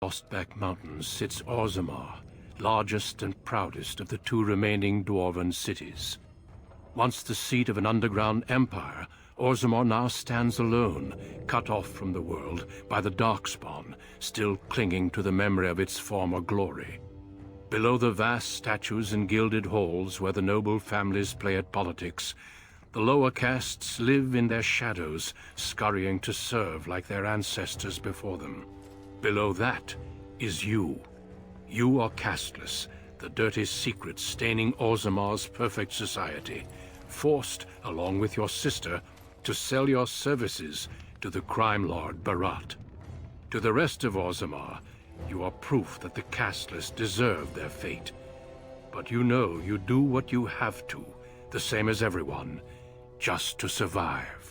Frostback Mountains sits Orzammar, largest and proudest of the two remaining dwarven cities. Once the seat of an underground empire, Orzammar now stands alone, cut off from the world by the Darkspawn, still clinging to the memory of its former glory. Below the vast statues and gilded halls where the noble families play at politics, the lower castes live in their shadows, scurrying to serve like their ancestors before them. Below that is you. You are casteless, the dirty secret staining Orzammar's perfect society, forced, along with your sister, to sell your services to the crime lord Barat. To the rest of Orzammar, you are proof that the casteless deserve their fate. But you know you do what you have to, the same as everyone, just to survive.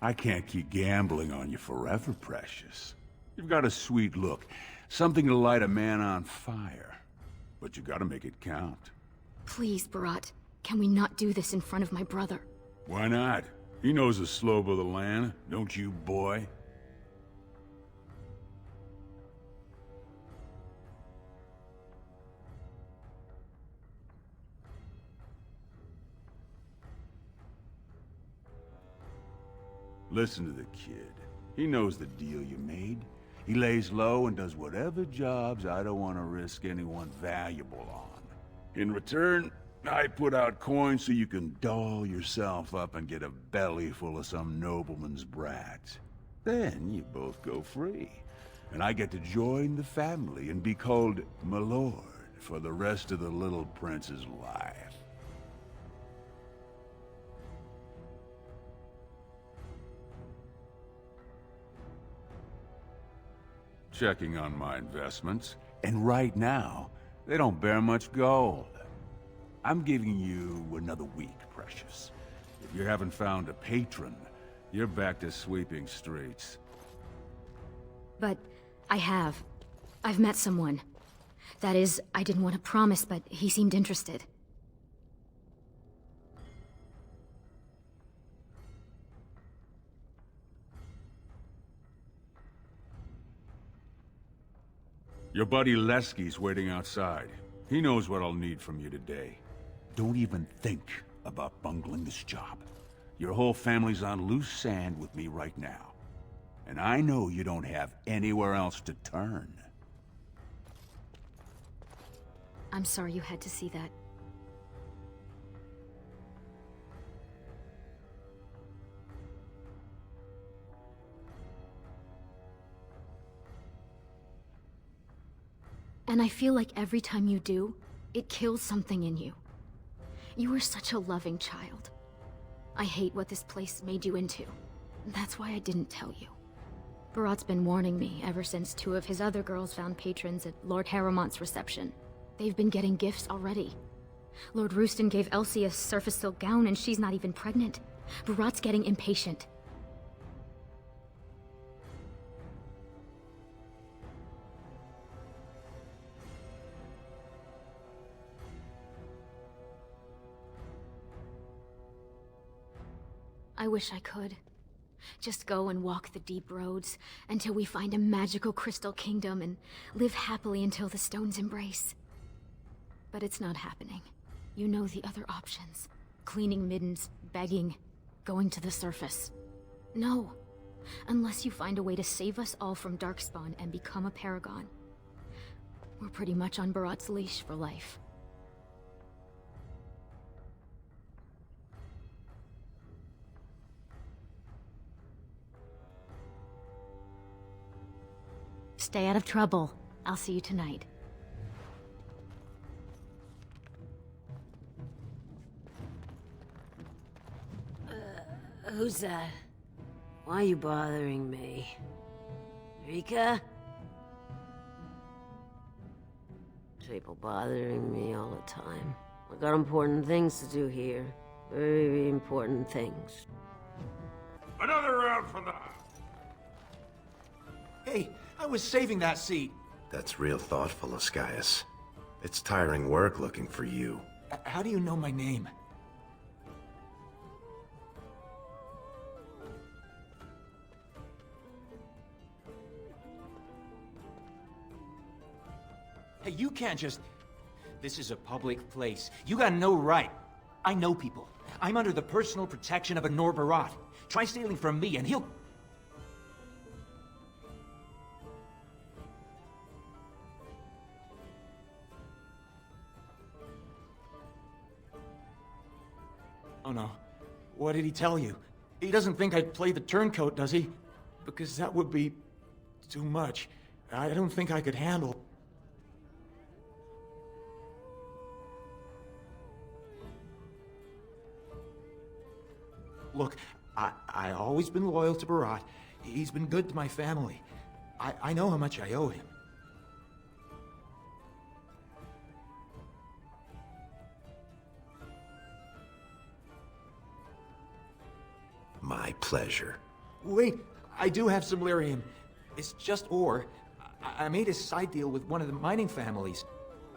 I can't keep gambling on you forever, Precious. You've got a sweet look, something to light a man on fire. But you gotta make it count. Please, Barat, can we not do this in front of my brother? Why not? He knows the slope of the land, don't you, boy? Listen to the kid. He knows the deal you made. He lays low and does whatever jobs I don't want to risk anyone valuable on. In return, I put out coins so you can doll yourself up and get a belly full of some nobleman's brats. Then you both go free. And I get to join the family and be called my lord for the rest of the little prince's life. Checking on my investments, and right now, they don't bear much gold. I'm giving you another week, Precious. If you haven't found a patron, you're back to sweeping streets. But I have. I've met someone. That is, I didn't want to promise, but he seemed interested. Your buddy Lesky's waiting outside. He knows what I'll need from you today. Don't even think about bungling this job. Your whole family's on loose sand with me right now. And I know you don't have anywhere else to turn. I'm sorry you had to see that. And I feel like every time you do, it kills something in you. You were such a loving child. I hate what this place made you into. That's why I didn't tell you. Barat's been warning me ever since two of his other girls found patrons at Lord Harrowmont's reception. They've been getting gifts already. Lord Rooston gave Elsie a surface silk gown and she's not even pregnant. Barat's getting impatient. I wish I could. Just go and walk the deep roads until we find a magical crystal kingdom and live happily until the stones embrace. But it's not happening. You know the other options. Cleaning middens, begging, going to the surface. No. Unless you find a way to save us all from Darkspawn and become a paragon. We're pretty much on Barat's leash for life. Stay out of trouble. I'll see you tonight. Who's that? Why are you bothering me? Rika? People bothering me all the time. I got important things to do here. Very important things. Another round for that! Hey, I was saving that seat. That's real thoughtful, Ascaius. It's tiring work looking for you. How do you know my name? Hey, you can't just... This is a public place. You got no right. I know people. I'm under the personal protection of a Nor Barat. Try stealing from me and he'll... Oh no. What did he tell you? He doesn't think I'd play the turncoat, does he? Because that would be... too much. I don't think I could handle... Look, I always been loyal to Barat. He's been good to my family. I know how much I owe him. My pleasure. Wait, I do have some lyrium. It's just ore. I made a side deal with one of the mining families.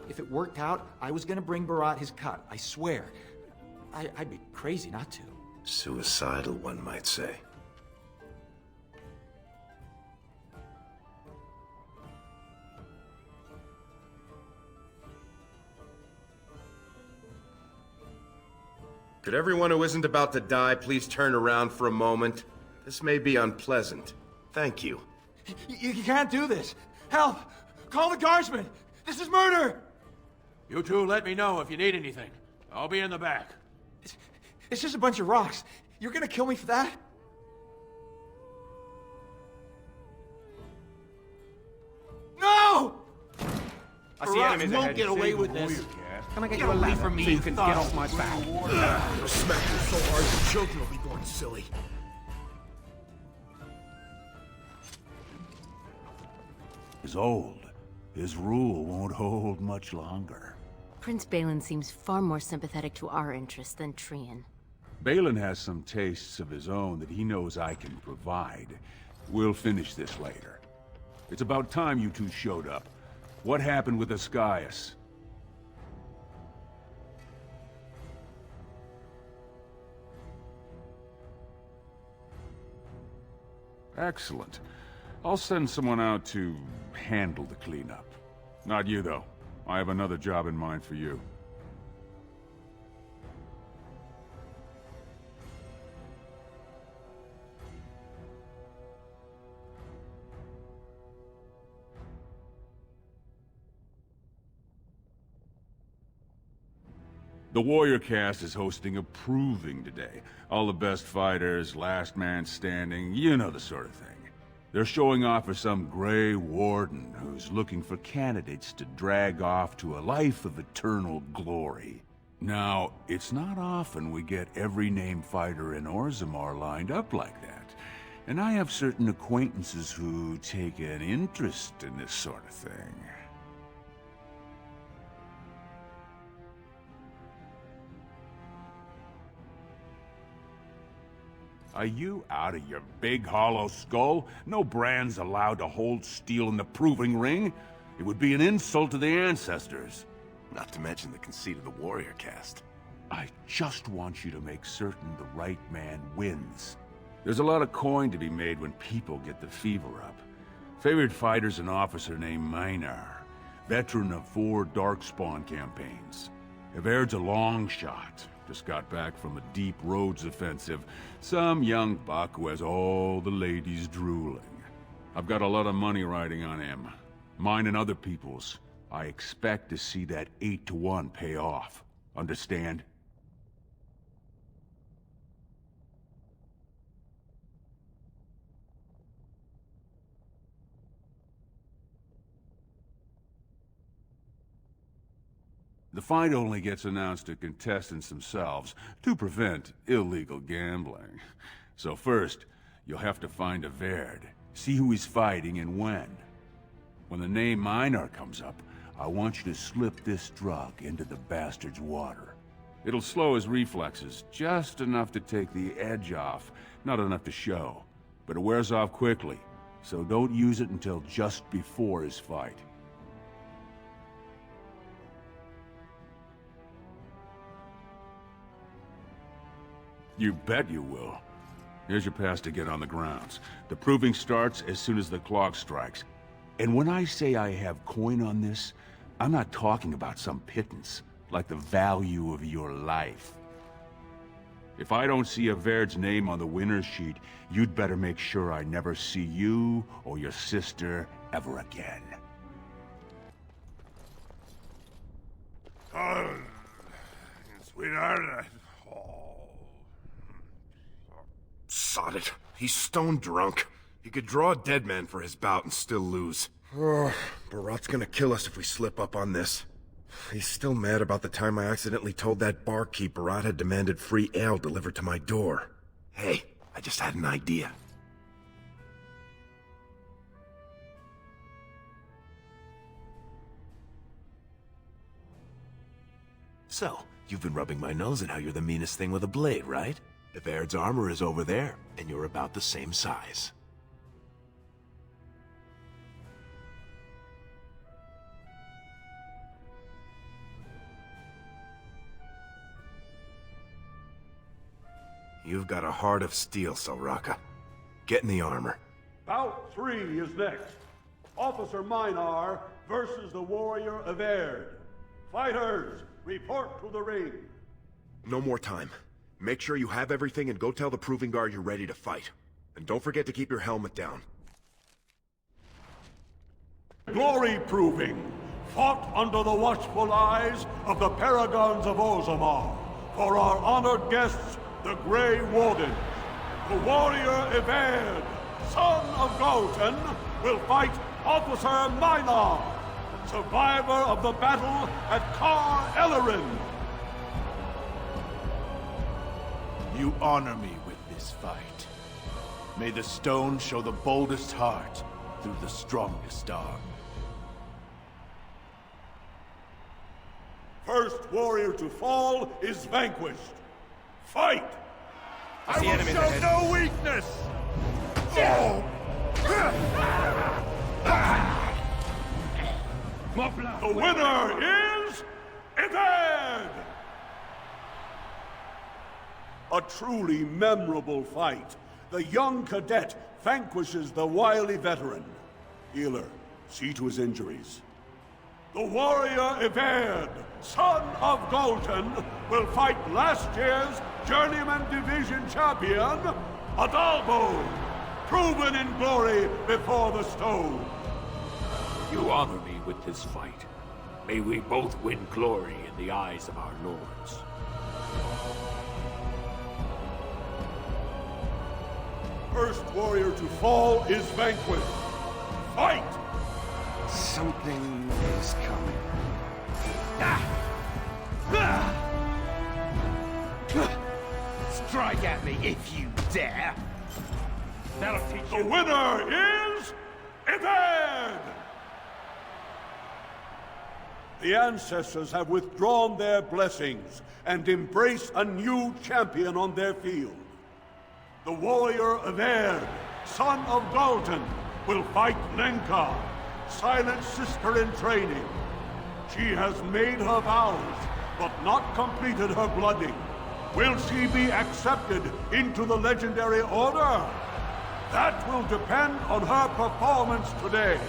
If it worked out, I was gonna bring Barat his cut, I swear. I'd be crazy not to. Suicidal, one might say. Could everyone who isn't about to die please turn around for a moment? This may be unpleasant. Thank you. You can't do this! Help! Call the guardsmen! This is murder! You two let me know if you need anything. I'll be in the back. It's just a bunch of rocks. You're gonna kill me for that? No! I see enemies ahead. Won't get away with this. Can I get you a ladder from me, so you can get off my back? I'll smack you so hard the children will be going silly. He's old. His rule won't hold much longer. Prince Balin seems far more sympathetic to our interests than Trian. Balin has some tastes of his own that he knows I can provide. We'll finish this later. It's about time you two showed up. What happened with Ascaius? Excellent. I'll send someone out to handle the cleanup. Not you, though. I have another job in mind for you. The Warrior Cast is hosting a proving today. All the best fighters, last man standing, you know the sort of thing. They're showing off for some Grey Warden who's looking for candidates to drag off to a life of eternal glory. Now, it's not often we get every named fighter in Orzammar lined up like that. And I have certain acquaintances who take an interest in this sort of thing. Are you out of your big hollow skull? No brand's allowed to hold steel in the proving ring. It would be an insult to the ancestors. Not to mention the conceit of the Warrior Cast. I just want you to make certain the right man wins. There's a lot of coin to be made when people get the fever up. Favorite fighter's an officer named Minar, veteran of 4 Darkspawn campaigns. Evaird's a long shot. Just got back from a deep roads offensive. Some young buck who has all the ladies drooling. I've got a lot of money riding on him. Mine and other people's. I expect to see that 8-to-1 pay off. Understand? The fight only gets announced to contestants themselves to prevent illegal gambling. So first, you'll have to find Evaird, see who he's fighting and when. When the name Minar comes up, I want you to slip this drug into the bastard's water. It'll slow his reflexes, just enough to take the edge off, not enough to show. But it wears off quickly, so don't use it until just before his fight. You bet you will. Here's your pass to get on the grounds. The proving starts as soon as the clock strikes. And when I say I have coin on this, I'm not talking about some pittance, like the value of your life. If I don't see Avaird's name on the winner's sheet, you'd better make sure I never see you or your sister ever again. Sweetheart, Sod it. He's stone drunk. He could draw a dead man for his bout and still lose. Barat's gonna kill us if we slip up on this. He's still mad about the time I accidentally told that barkeep Barat had demanded free ale delivered to my door. Hey, I just had an idea. So, you've been rubbing my nose at how you're the meanest thing with a blade, right? Avaird's armor is over there, and you're about the same size. You've got a heart of steel, Soraka. Get in the armor. Bout 3 is next. Officer Minar versus the warrior Avaird. Fighters, report to the ring. No more time. Make sure you have everything and go tell the Proving Guard you're ready to fight. And don't forget to keep your helmet down. Glory proving, fought under the watchful eyes of the Paragons of Orzammar. For our honored guests, the Grey Warden. The warrior Avaird, son of Galton, will fight Officer Minar, survivor of the battle at Kar Ellerin. You honor me with this fight. May the stone show the boldest heart through the strongest arm. First warrior to fall is vanquished. Fight! I see enemies ahead. No weakness! The winner is Avaird! A truly memorable fight. The young cadet vanquishes the wily veteran. Healer, see to his injuries. The warrior Avaird, son of Galton, will fight last year's Journeyman Division champion, Adalbo, proven in glory before the stone. You honor me with this fight. May we both win glory in the eyes of our lords. First warrior to fall is vanquished. Fight! Something is coming. Strike at me if you dare. That'll teach The you. winner is Avaird! The ancestors have withdrawn their blessings and embrace a new champion on their field. The warrior Avaird, son of Galton, will fight Lenka, Silent sister in training. She has made her vows, but not completed her blooding. Will she be accepted into the legendary order? That will depend on her performance today.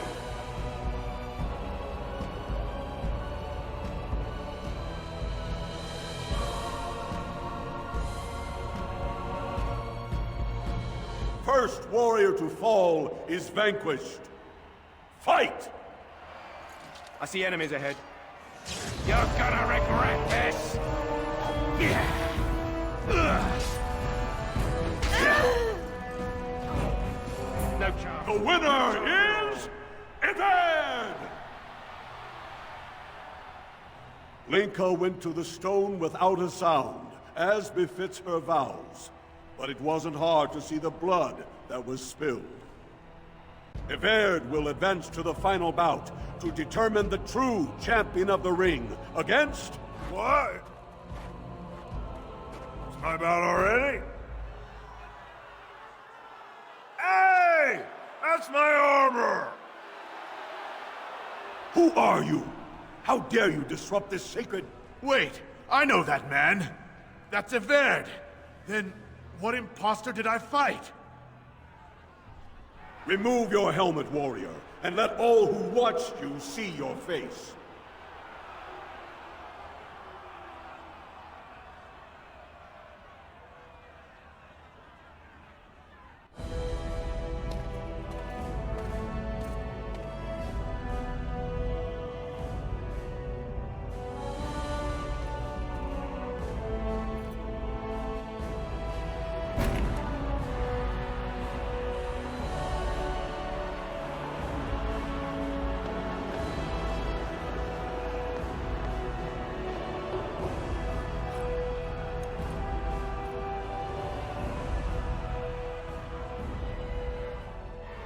First warrior to fall is vanquished. Fight! I see enemies ahead. You're gonna regret this! No chance. The winner is Avaird! Lenka went to the stone without a sound, as befits her vows. But it wasn't hard to see the blood that was spilled. Avaird will advance to the final bout to determine the true champion of the ring against... What? It's my bout already? Hey! That's my armor! Who are you? How dare you disrupt this sacred... Wait, I know that man. That's Avaird. Then, what imposter did I fight? Remove your helmet, warrior, and let all who watched you see your face.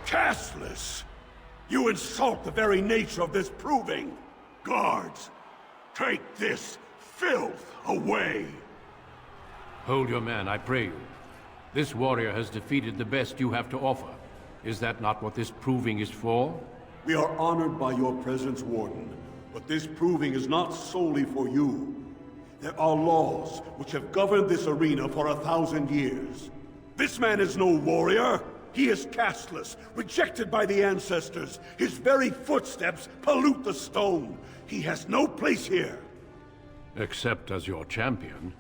Castless! You insult the very nature of this proving! Guards, take this filth away! Hold your man, I pray you. This warrior has defeated the best you have to offer. Is that not what this proving is for? We are honored by your presence, Warden, but this proving is not solely for you. There are laws which have governed this arena for 1,000 years. This man is no warrior. He is castless, rejected by the ancestors. His very footsteps pollute the stone. He has no place here. Except as your champion.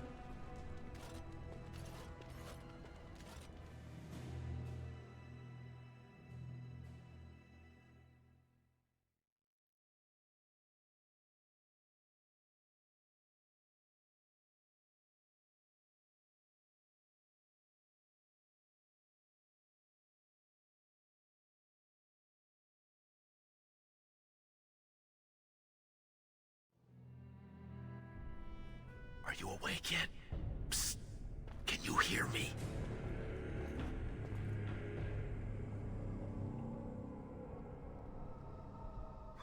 Are you awake yet? Psst. Can you hear me?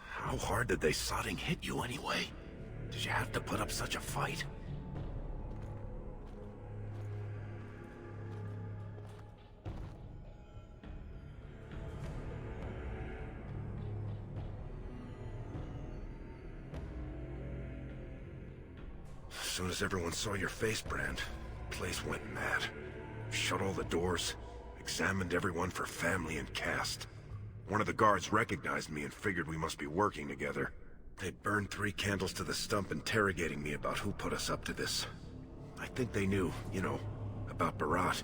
How hard did they sodding hit you anyway? Did you have to put up such a fight? As soon as everyone saw your face, Brand, the place went mad. Shut all the doors, examined everyone for family and caste. One of the guards recognized me and figured we must be working together. They burned 3 candles to the stump interrogating me about who put us up to this. I think they knew, you know, about Barat.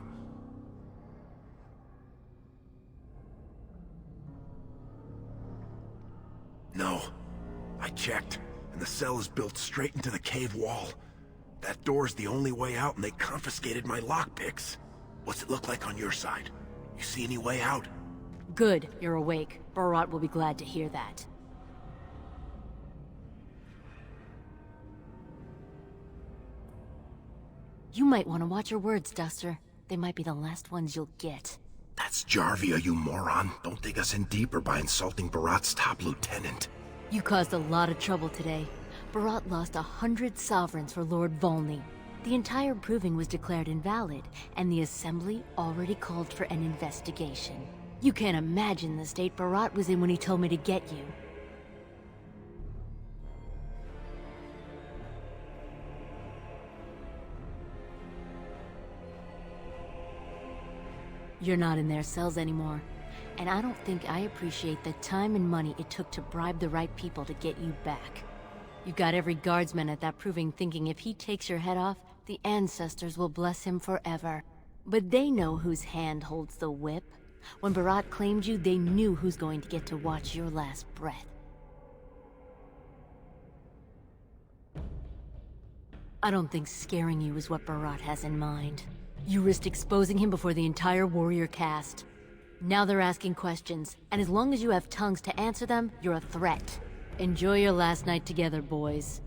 No. I checked, and the cell is built straight into the cave wall. That door's the only way out, and they confiscated my lockpicks. What's it look like on your side? You see any way out? Good, you're awake. Barat will be glad to hear that. You might want to watch your words, Duster. They might be the last ones you'll get. That's Jarvia, you moron. Don't dig us in deeper by insulting Barat's top lieutenant. You caused a lot of trouble today. Barat lost 100 sovereigns for Lord Volney. The entire proving was declared invalid, and the Assembly already called for an investigation. You can't imagine the state Barat was in when he told me to get you. You're not in their cells anymore, and I don't think I appreciate the time and money it took to bribe the right people to get you back. You got every guardsman at that proving thinking if he takes your head off, the ancestors will bless him forever. But they know whose hand holds the whip. When Barat claimed you, they knew who's going to get to watch your last breath. I don't think scaring you is what Barat has in mind. You risked exposing him before the entire warrior caste. Now they're asking questions, and as long as you have tongues to answer them, you're a threat. Enjoy your last night together, boys.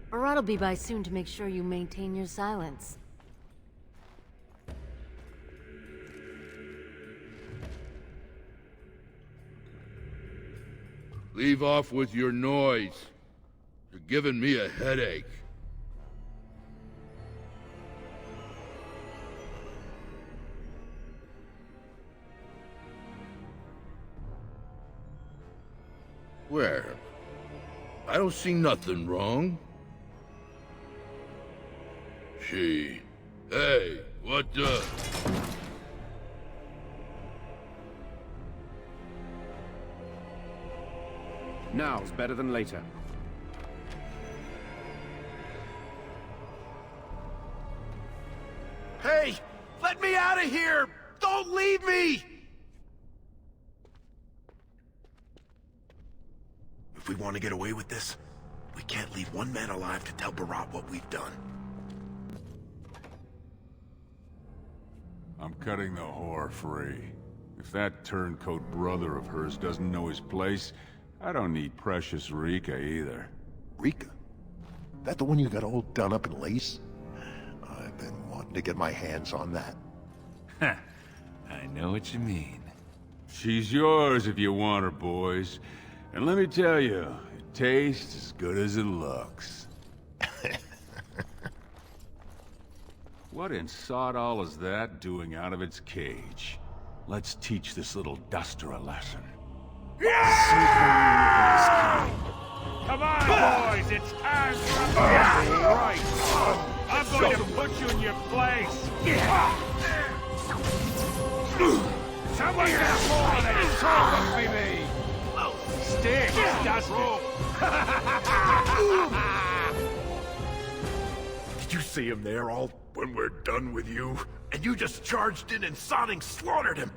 Barat will be by soon to make sure you maintain your silence. Leave off with your noise. You're giving me a headache. Where? I don't see nothing wrong. Hey, what the? Now's better than later. Hey! Let me out of here! Don't leave me! If we want to get away with this, we can't leave one man alive to tell Barat what we've done. I'm cutting the whore free. If that turncoat brother of hers doesn't know his place, I don't need precious Rika either. Rika? That the one you got all done up in lace? I've been wanting to get my hands on that. I know what you mean. She's yours if you want her, boys. And let me tell you, it tastes as good as it looks. What in sod all is that doing out of its cage? Let's teach this little duster a lesson. Come on, boys! It's time for a battle! Right! I'm going to put you in your place! Someone get more of that trophy me! Sticks, Dustin! Did you see him there all when we're done with you? And you just charged in and sodding slaughtered him!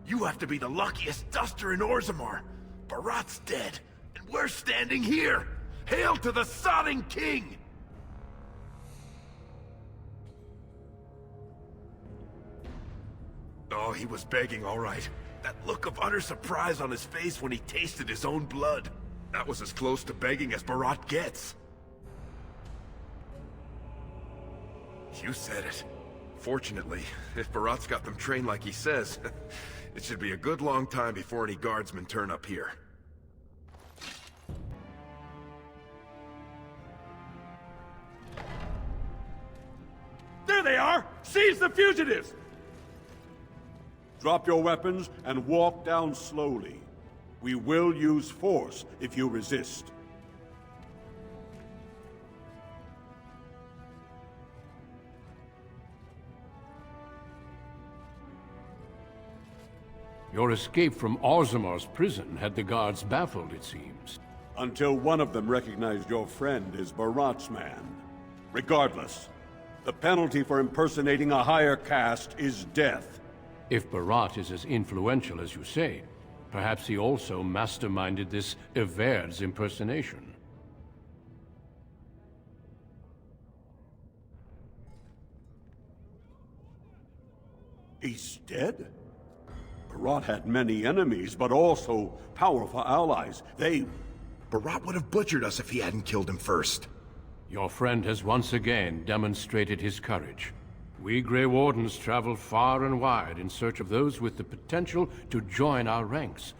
You have to be the luckiest duster in Orzammar. Barat's dead, and we're standing here! Hail to the sodding king! Oh, he was begging, all right. That look of utter surprise on his face when he tasted his own blood. That was as close to begging as Barat gets. You said it. Fortunately, if Barat's got them trained like he says, it should be a good long time before any guardsmen turn up here. There they are! Seize the fugitives! Drop your weapons and walk down slowly. We will use force if you resist. Your escape from Orzammar's prison had the guards baffled, it seems. Until one of them recognized your friend as Barat's man. Regardless, the penalty for impersonating a higher caste is death. If Barat is as influential as you say, perhaps he also masterminded this Evaird's impersonation. He's dead? Barat had many enemies, but also powerful allies. Barat would have butchered us if he hadn't killed him first. Your friend has once again demonstrated his courage. We Grey Wardens travel far and wide in search of those with the potential to join our ranks.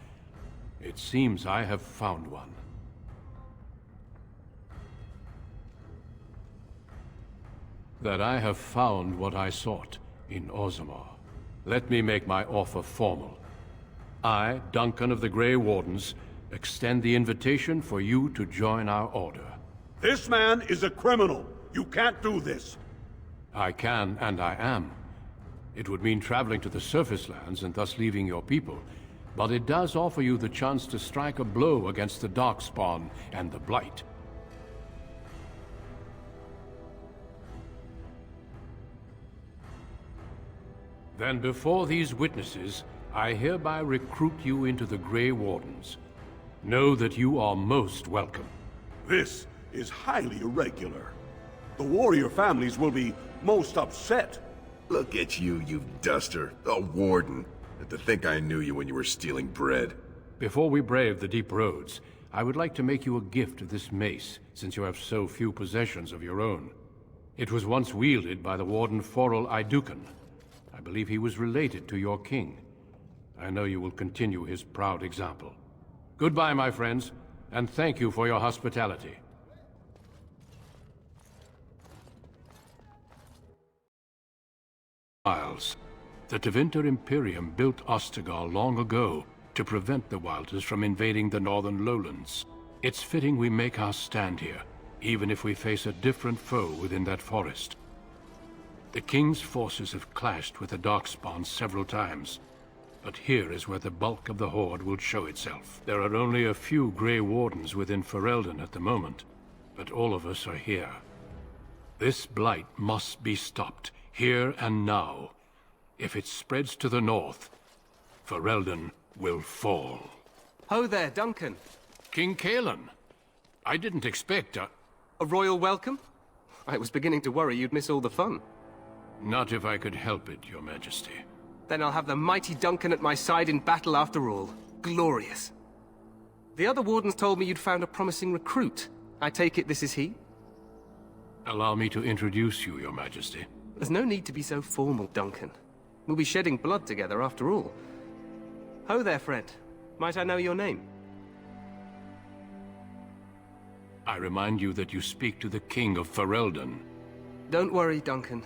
It seems I have found one. That I have found what I sought in Orzammar. Let me make my offer formal. I, Duncan of the Grey Wardens, extend the invitation for you to join our order. This man is a criminal. You can't do this. I can, and I am. It would mean traveling to the surface lands and thus leaving your people, but it does offer you the chance to strike a blow against the Darkspawn and the Blight. Then before these witnesses, I hereby recruit you into the Grey Wardens. Know that you are most welcome. This is highly irregular. The warrior families will be most upset. Look at you, you duster. A warden. And to think I knew you when you were stealing bread. Before we brave the deep roads, I would like to make you a gift of this mace, since you have so few possessions of your own. It was once wielded by the warden Forel Idukan. I believe he was related to your king. I know you will continue his proud example. Goodbye, my friends, and thank you for your hospitality. The Tevinter Imperium built Ostagar long ago to prevent the Wilders from invading the northern lowlands. It's fitting we make our stand here, even if we face a different foe within that forest. The King's forces have clashed with the Darkspawn several times, but here is where the bulk of the Horde will show itself. There are only a few Grey Wardens within Ferelden at the moment, but all of us are here. This blight must be stopped, here and now. If it spreads to the north, Ferelden will fall. Ho there, Duncan. King Cailan. I didn't expect a royal welcome? I was beginning to worry you'd miss all the fun. Not if I could help it, Your Majesty. Then I'll have the mighty Duncan at my side in battle after all. Glorious. The other wardens told me you'd found a promising recruit. I take it this is he? Allow me to introduce you, Your Majesty. There's no need to be so formal, Duncan. We'll be shedding blood together after all. Ho there, friend. Might I know your name? I remind you that you speak to the King of Ferelden. Don't worry, Duncan.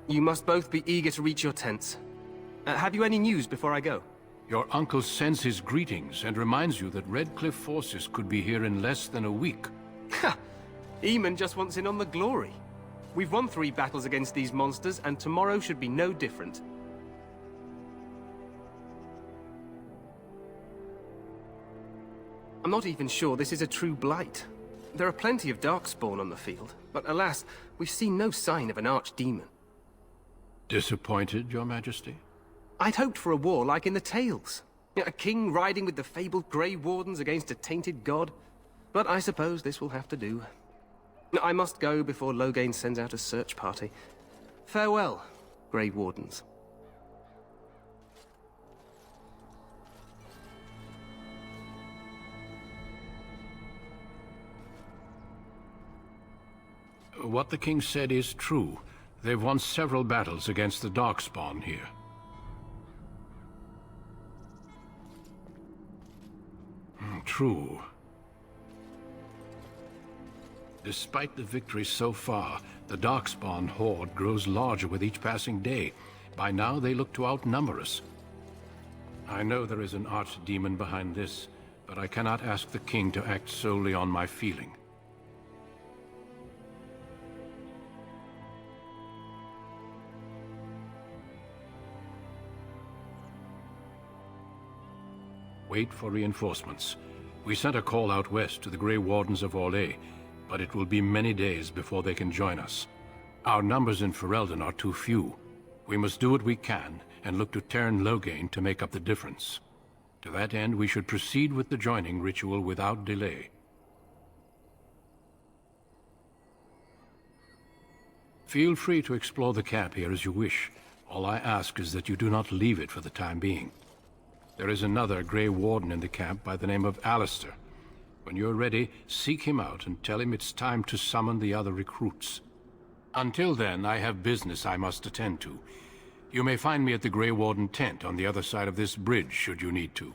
You must both be eager to reach your tents. Have you any news before I go? Your uncle sends his greetings and reminds you that Redcliffe forces could be here in less than a week. Ha! Eamon just wants in on the glory. We've won 3 battles against these monsters, and tomorrow should be no different. I'm not even sure this is a true blight. There are plenty of Darkspawn on the field, but alas, we've seen no sign of an archdemon. Disappointed, Your Majesty? I'd hoped for a war like in the tales. A king riding with the fabled Grey Wardens against a tainted god. But I suppose this will have to do. I must go before Loghain sends out a search party. Farewell, Grey Wardens. What the king said is true. They've won several battles against the Darkspawn here. True. Despite the victories so far, the Darkspawn horde grows larger with each passing day. By now, they look to outnumber us. I know there is an archdemon behind this, but I cannot ask the king to act solely on my feeling. Wait for reinforcements. We sent a call out west to the Grey Wardens of Orlais, but it will be many days before they can join us. Our numbers in Ferelden are too few. We must do what we can, and look to Teyrn Loghain to make up the difference. To that end, we should proceed with the joining ritual without delay. Feel free to explore the camp here as you wish. All I ask is that you do not leave it for the time being. There is another Grey Warden in the camp by the name of Alistair. When you're ready, seek him out and tell him it's time to summon the other recruits. Until then, I have business I must attend to. You may find me at the Grey Warden tent on the other side of this bridge, should you need to.